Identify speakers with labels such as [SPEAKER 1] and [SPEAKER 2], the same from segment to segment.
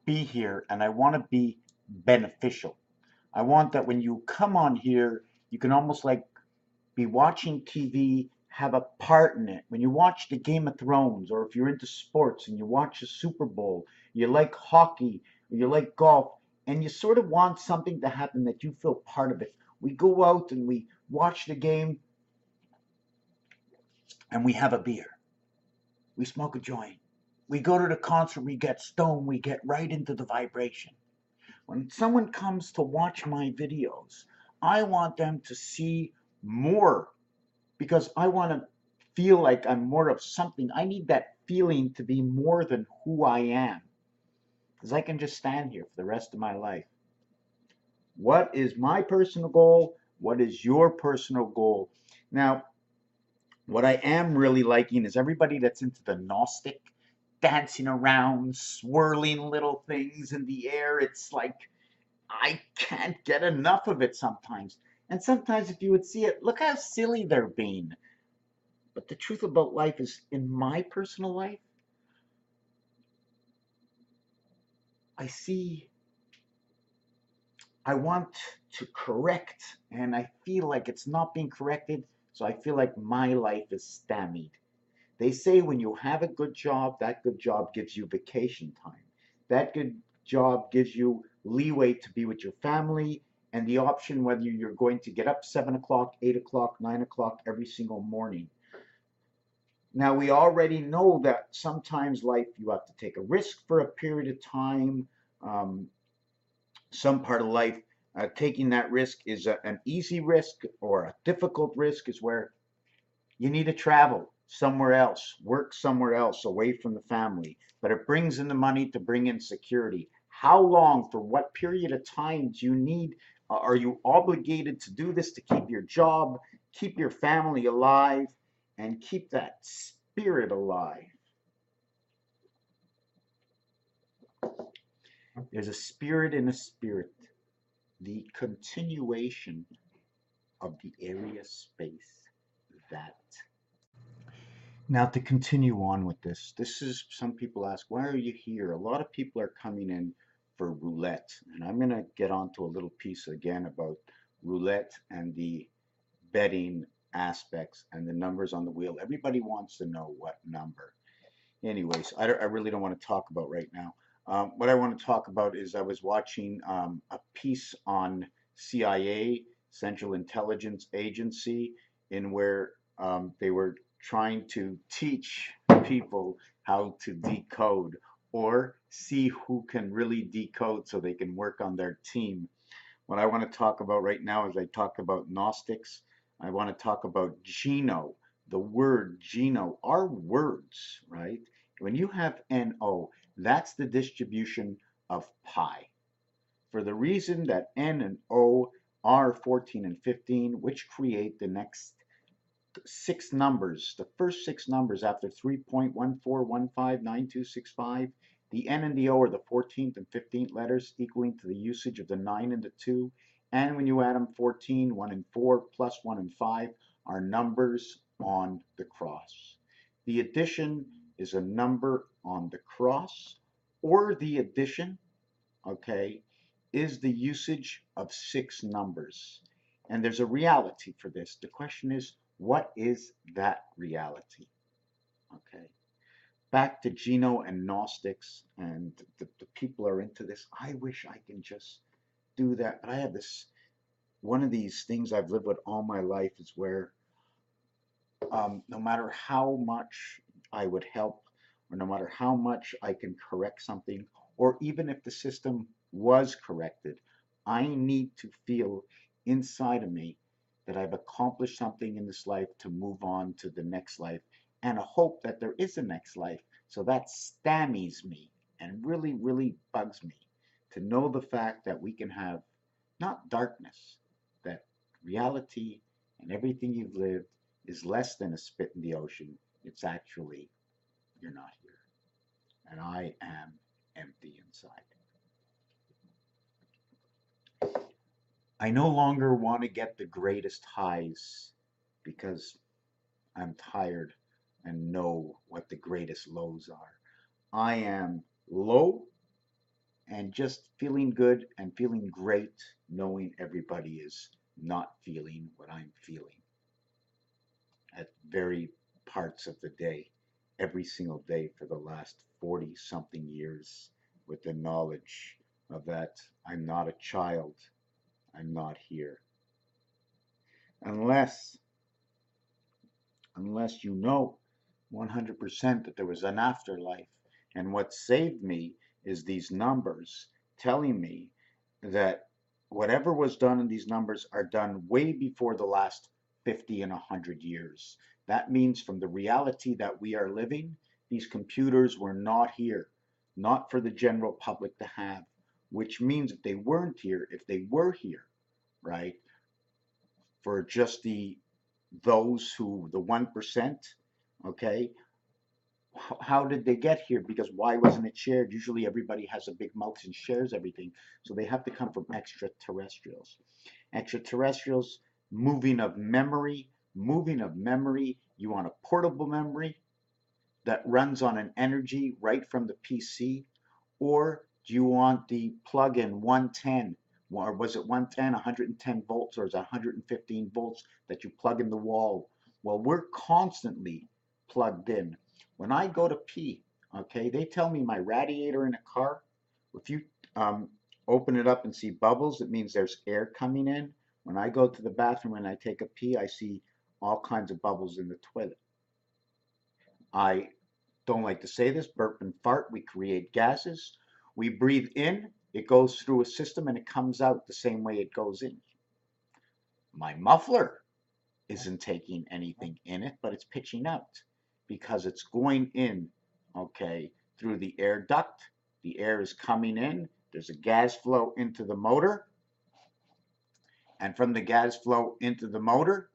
[SPEAKER 1] be here and I want to be beneficial. I want that when you come on here, you can almost like be watching TV, have a part in it. When you watch the Game of Thrones, or if you're into sports and you watch the Super Bowl, you like hockey, or you like golf, and you sort of want something to happen that you feel part of it. We go out and we watch the game and we have a beer. We smoke a joint. We go to the concert, we get stoned, we get right into the vibration. When someone comes to watch my videos, I want them to see more because I want to feel like I'm more of something. I need that feeling to be more than who I am because I can just stand here for the rest of my life. What is my personal goal? What is your personal goal? Now, what I am really liking is everybody that's into the Gnostic, dancing around, swirling little things in the air. It's like I can't get enough of it sometimes. And sometimes, if you would see it, look how silly they're being. But the truth about life is, in my personal life, I see, I want to correct, and I feel like it's not being corrected, so I feel like my life is stymied. They say when you have a good job, that good job gives you vacation time. That good job gives you leeway to be with your family and the option whether you're going to get up 7 o'clock, 8 o'clock, 9 o'clock every single morning. Now, we already know that sometimes life you have to take a risk for a period of time. Um, some part of life, taking that risk is an easy risk, or a difficult risk is where you need to travel somewhere else, work somewhere else away from the family, but it brings in the money to bring in security. How long, for what period of time do you need? Are you obligated to do this to keep your job, keep your family alive, and keep that spirit alive? There's a spirit in a spirit, the continuation of the area space that. Now, to continue on with this is, some people ask, why are you here? A lot of people are coming in for roulette, and I'm going to get onto a little piece again about roulette and the betting aspects and the numbers on the wheel. Everybody wants to know what number. Anyways, I really don't want to talk about right now. What I want to talk about is I was watching a piece on CIA, Central Intelligence Agency, in where they were trying to teach people how to decode, or see who can really decode so they can work on their team. What I want to talk about right now is I talk about Gnostics. I want to talk about Geno, the word Geno, are words, right? When you have NO, that's the distribution of pi. For the reason that N and O are 14 and 15, which create the next six numbers, the first six numbers after 3.14159265. The N and the O are the 14th and 15th letters, equaling to the usage of the 9 and the 2. And when you add them, 14, 1 and 4, plus 1 and 5 are numbers on the cross. The addition is a number on the cross, or the addition, okay, is the usage of six numbers. And there's a reality for this. The question is, what is that reality? Okay. Back to Geno and Gnostics, and the people are into this. I wish I can just do that. But I have this, one of these things I've lived with all my life is where no matter how much I would help, or no matter how much I can correct something, or even if the system was corrected, I need to feel inside of me that I've accomplished something in this life to move on to the next life, and a hope that there is a next life. So that stymies me and really, really bugs me to know the fact that we can have not darkness, that reality and everything you've lived is less than a spit in the ocean. It's actually, you're not here. And I am empty inside. I no longer want to get the greatest highs because I'm tired and know what the greatest lows are. I am low and just feeling good and feeling great, knowing everybody is not feeling what I'm feeling at very parts of the day, every single day for the last 40 something years, with the knowledge of that I'm not a child, I'm not here. Unless you know 100% that there was an afterlife. And what saved me is these numbers telling me that whatever was done in these numbers are done way before the last 50 and 100 years. That means from the reality that we are living, these computers were not here, not for the general public to have, which means if they weren't here, if they were here, right, for just those who, the 1%, okay, how did they get here? Because why wasn't it shared? Usually everybody has a big mouth and shares everything. So they have to come from extraterrestrials. Extraterrestrials, moving of memory. You want a portable memory that runs on an energy right from the PC? Or do you want the plug-in 110? Or was it 110, 110 volts, or is it 115 volts that you plug in the wall? Well, we're constantly plugged in. When I go to pee, okay, they tell me my radiator in a car, if you open it up and see bubbles, it means there's air coming in. When I go to the bathroom and I take a pee, I see all kinds of bubbles in the toilet. I don't like to say this, burp and fart, we create gases. We breathe in, it goes through a system and it comes out the same way it goes in. My muffler isn't taking anything in it, but it's pitching out because it's going in, okay, through the air duct. The air is coming in, there's a gas flow into the motor, and from the gas flow into the motor,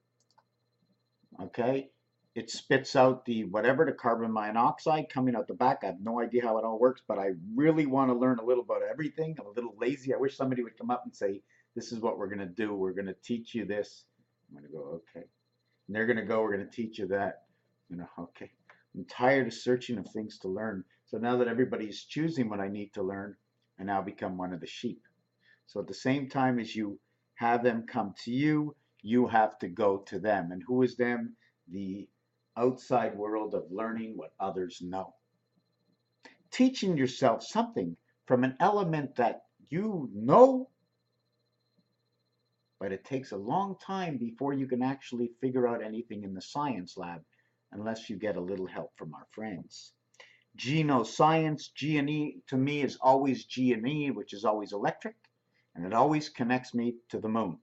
[SPEAKER 1] okay, it spits out the whatever, the carbon monoxide coming out the back. I have no idea how it all works, but I really want to learn a little about everything. I'm a little lazy. I wish somebody would come up and say, this is what we're going to do. We're going to teach you this. I'm going to go, okay. And they're going to go, we're going to teach you that. Okay. I'm tired of searching of things to learn. So now that everybody's choosing what I need to learn, I now become one of the sheep. So at the same time as you have them come to you, you have to go to them. And who is them? The outside world of learning what others know. Teaching yourself something from an element that you know, but it takes a long time before you can actually figure out anything in the science lab unless you get a little help from our friends. Geno science, G&E to me is always G&E, which is always electric, and it always connects me to the moon.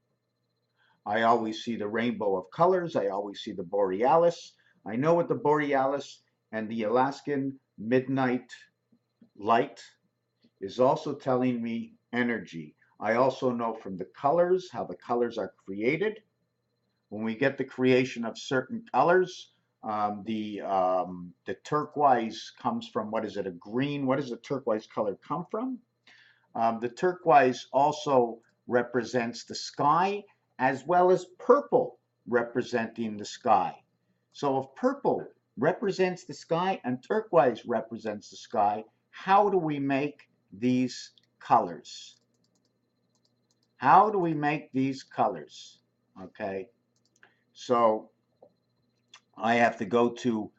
[SPEAKER 1] I always see the rainbow of colors. I always see the borealis. I know what the borealis and the Alaskan midnight light is also telling me energy. I also know from the colors how the colors are created. When we get the creation of certain colors, the turquoise comes from, what is it, a green? What does the turquoise color come from? The turquoise also represents the sky, as well as purple representing the sky. So if purple represents the sky and turquoise represents the sky, how do we make these colors? How do we make these colors? Okay, so I have to go to